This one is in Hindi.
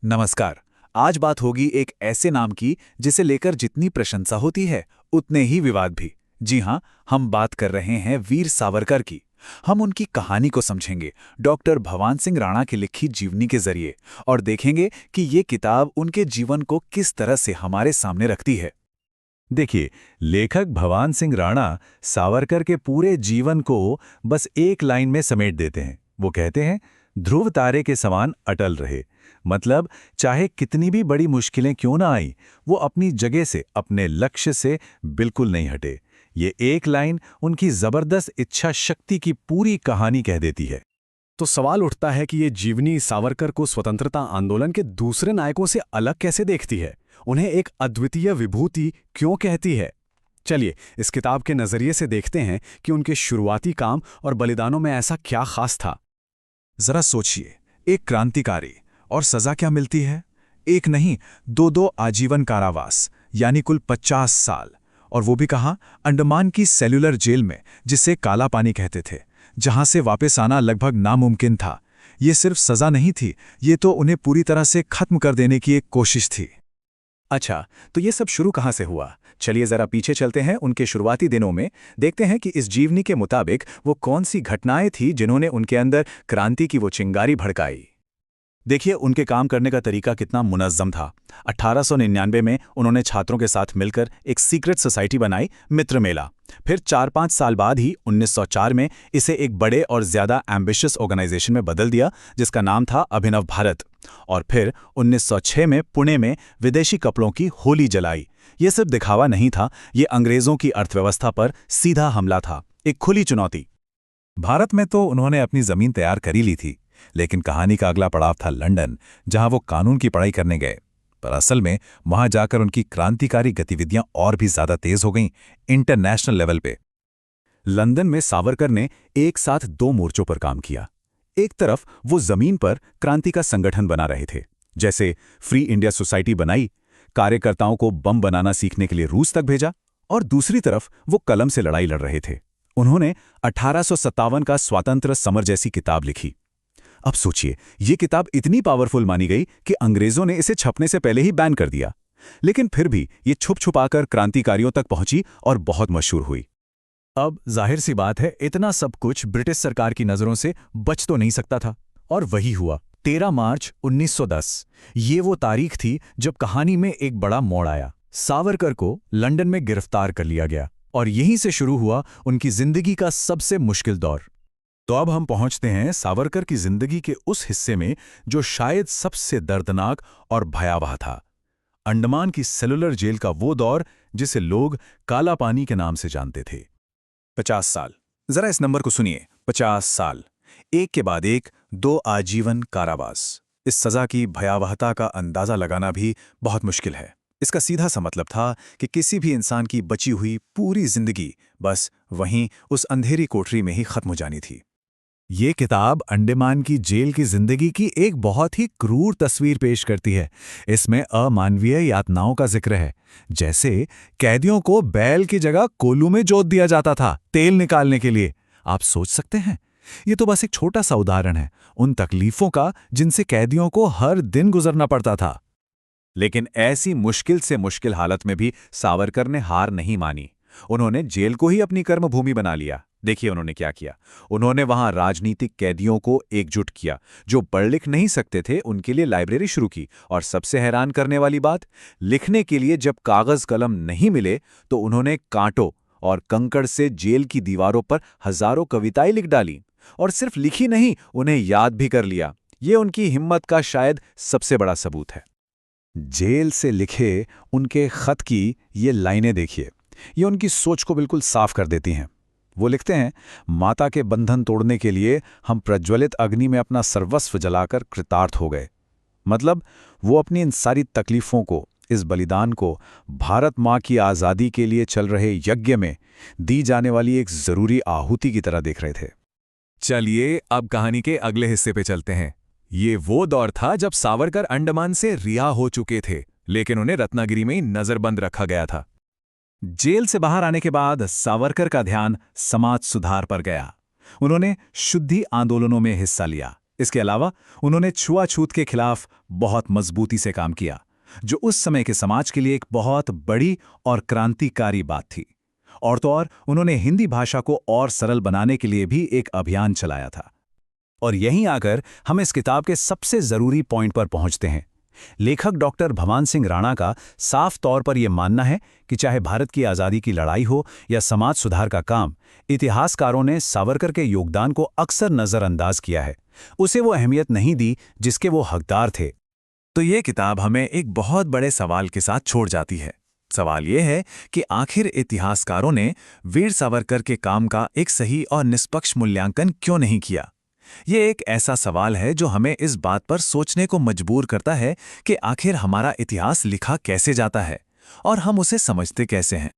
नमस्कार। आज बात होगी एक ऐसे नाम की जिसे लेकर जितनी प्रशंसा होती है उतने ही विवाद भी। जी हाँ, हम बात कर रहे हैं वीर सावरकर की। हम उनकी कहानी को समझेंगे डॉक्टर भवान सिंह राणा की लिखी जीवनी के जरिए और देखेंगे कि ये किताब उनके जीवन को किस तरह से हमारे सामने रखती है। देखिए, लेखक भवान सिंह राणा सावरकर के पूरे जीवन को बस एक लाइन में समेट देते हैं। वो कहते हैं, ध्रुव तारे के समान अटल रहे। मतलब, चाहे कितनी भी बड़ी मुश्किलें क्यों ना आई, वो अपनी जगह से, अपने लक्ष्य से बिल्कुल नहीं हटे। ये एक लाइन उनकी जबरदस्त इच्छा शक्ति की पूरी कहानी कह देती है। तो सवाल उठता है कि ये जीवनी सावरकर को स्वतंत्रता आंदोलन के दूसरे नायकों से अलग कैसे देखती है, उन्हें एक अद्वितीय विभूति क्यों कहती है। चलिए इस किताब के नजरिए से देखते हैं कि उनके शुरुआती काम और बलिदानों में ऐसा क्या खास था। जरा सोचिए, एक क्रांतिकारी और सजा क्या मिलती है? एक नहीं, दो आजीवन कारावास, यानी कुल 50 साल। और वो भी कहाँ? अंडमान की सेल्युलर जेल में, जिसे काला पानी कहते थे, जहां से वापस आना लगभग नामुमकिन था। ये सिर्फ सजा नहीं थी, ये तो उन्हें पूरी तरह से खत्म कर देने की एक कोशिश थी। अच्छा, तो ये सब शुरू कहाँ से हुआ? चलिए जरा पीछे चलते हैं उनके शुरुआती दिनों में, देखते हैं कि इस जीवनी के मुताबिक वो कौन सी घटनाएं थी जिन्होंने उनके अंदर क्रांति की वो चिंगारी भड़काई। देखिए उनके काम करने का तरीका कितना मुनज़्ज़म था। 1899 में उन्होंने छात्रों के साथ मिलकर एक सीक्रेट सोसाइटी बनाई, मित्र मेला। फिर 4-5 साल बाद ही 1904 में इसे एक बड़े और ज़्यादा एम्बिशियस ऑर्गेनाइजेशन में बदल दिया, जिसका नाम था अभिनव भारत। और फिर 1906 में पुणे में विदेशी कपड़ों की होली जलाई। ये सिर्फ दिखावा नहीं था, ये अंग्रेज़ों की अर्थव्यवस्था पर सीधा हमला था, एक खुली चुनौती। भारत में तो उन्होंने अपनी जमीन तैयार कर ही ली थी, लेकिन कहानी का अगला पड़ाव था लंदन, जहां वो कानून की पढ़ाई करने गए। पर असल में वहां जाकर उनकी क्रांतिकारी गतिविधियां और भी ज्यादा तेज हो गईं, इंटरनेशनल लेवल पे। लंदन में सावरकर ने एक साथ 2 मोर्चों पर काम किया। एक तरफ वो जमीन पर क्रांति का संगठन बना रहे थे, जैसे फ्री इंडिया सोसाइटी बनाई, कार्यकर्ताओं को बम बनाना सीखने के लिए रूस तक भेजा। और दूसरी तरफ वो कलम से लड़ाई लड़ रहे थे। उन्होंने 1857 का स्वातंत्र्य समर जैसी किताब लिखी। अब सोचिए, ये किताब इतनी पावरफुल मानी गई कि अंग्रेजों ने इसे छपने से पहले ही बैन कर दिया। लेकिन फिर भी ये छुप छुपाकर क्रांतिकारियों तक पहुंची और बहुत मशहूर हुई। अब जाहिर सी बात है, इतना सब कुछ ब्रिटिश सरकार की नजरों से बच तो नहीं सकता था। और वही हुआ। 13 मार्च 1910, ये वो तारीख थी जब कहानी में एक बड़ा मोड़ आया। सावरकर को लंदन में गिरफ्तार कर लिया गया और यहीं से शुरू हुआ उनकी जिंदगी का सबसे मुश्किल दौर। तो अब हम पहुंचते हैं सावरकर की जिंदगी के उस हिस्से में जो शायद सबसे दर्दनाक और भयावह था। अंडमान की सेलुलर जेल का वो दौर जिसे लोग काला पानी के नाम से जानते थे। 50 साल। जरा इस नंबर को सुनिए, 50 साल। एक के बाद एक, 2 आजीवन कारावास। इस सजा की भयावहता का अंदाजा लगाना भी बहुत मुश्किल है। इसका सीधा सा मतलब था कि किसी भी इंसान की बची हुई पूरी जिंदगी बस वहीं उस अंधेरी कोठरी में ही खत्म हो जानी थी। ये किताब अंडमान की जेल की जिंदगी की एक बहुत ही क्रूर तस्वीर पेश करती है। इसमें अमानवीय यातनाओं का जिक्र है, जैसे कैदियों को बैल की जगह कोल्हू में जोत दिया जाता था तेल निकालने के लिए। आप सोच सकते हैं, ये तो बस एक छोटा सा उदाहरण है उन तकलीफों का जिनसे कैदियों को हर दिन गुजरना पड़ता था। लेकिन ऐसी मुश्किल से मुश्किल हालत में भी सावरकर ने हार नहीं मानी। उन्होंने जेल को ही अपनी कर्मभूमि बना लिया। देखिए उन्होंने क्या किया। उन्होंने वहां राजनीतिक कैदियों को एकजुट किया, जो पढ़ लिख नहीं सकते थे उनके लिए लाइब्रेरी शुरू की। और सबसे हैरान करने वाली बात, लिखने के लिए जब कागज कलम नहीं मिले तो उन्होंने कांटों और कंकड़ से जेल की दीवारों पर हजारों कविताएं लिख डाली। और सिर्फ लिखी नहीं, उन्हें याद भी कर लिया। ये उनकी हिम्मत का शायद सबसे बड़ा सबूत है। जेल से लिखे उनके खत की ये लाइनें देखिए, ये उनकी सोच को बिल्कुल साफ कर देती हैं। वो लिखते हैं, माता के बंधन तोड़ने के लिए हम प्रज्वलित अग्नि में अपना सर्वस्व जलाकर कृतार्थ हो गए। मतलब, वो अपनी इन सारी तकलीफों को, इस बलिदान को भारत माँ की आज़ादी के लिए चल रहे यज्ञ में दी जाने वाली एक जरूरी आहुति की तरह देख रहे थे। चलिए अब कहानी के अगले हिस्से पे चलते हैं। ये वो दौर था जब सावरकर अंडमान से रिहा हो चुके थे, लेकिन उन्हें रत्नागिरी में नजरबंद रखा गया था। जेल से बाहर आने के बाद सावरकर का ध्यान समाज सुधार पर गया। उन्होंने शुद्धि आंदोलनों में हिस्सा लिया, इसके अलावा उन्होंने छुआछूत के खिलाफ बहुत मजबूती से काम किया, जो उस समय के समाज के लिए एक बहुत बड़ी और क्रांतिकारी बात थी। और तो और उन्होंने हिंदी भाषा को और सरल बनाने के लिए भी एक अभियान चलाया था। और यहीं आकर हम इस किताब के सबसे जरूरी पॉइंट पर पहुंचते हैं। लेखक डॉक्टर भवान सिंह राणा का साफ तौर पर यह मानना है कि चाहे भारत की आज़ादी की लड़ाई हो या समाज सुधार का काम, इतिहासकारों ने सावरकर के योगदान को अक्सर नज़रअंदाज किया है, उसे वो अहमियत नहीं दी जिसके वो हकदार थे। तो ये किताब हमें एक बहुत बड़े सवाल के साथ छोड़ जाती है। सवाल ये है कि आखिर इतिहासकारों ने वीर सावरकर के काम का एक सही और निष्पक्ष मूल्यांकन क्यों नहीं किया। ये एक ऐसा सवाल है जो हमें इस बात पर सोचने को मजबूर करता है कि आखिर हमारा इतिहास लिखा कैसे जाता है और हम उसे समझते कैसे हैं।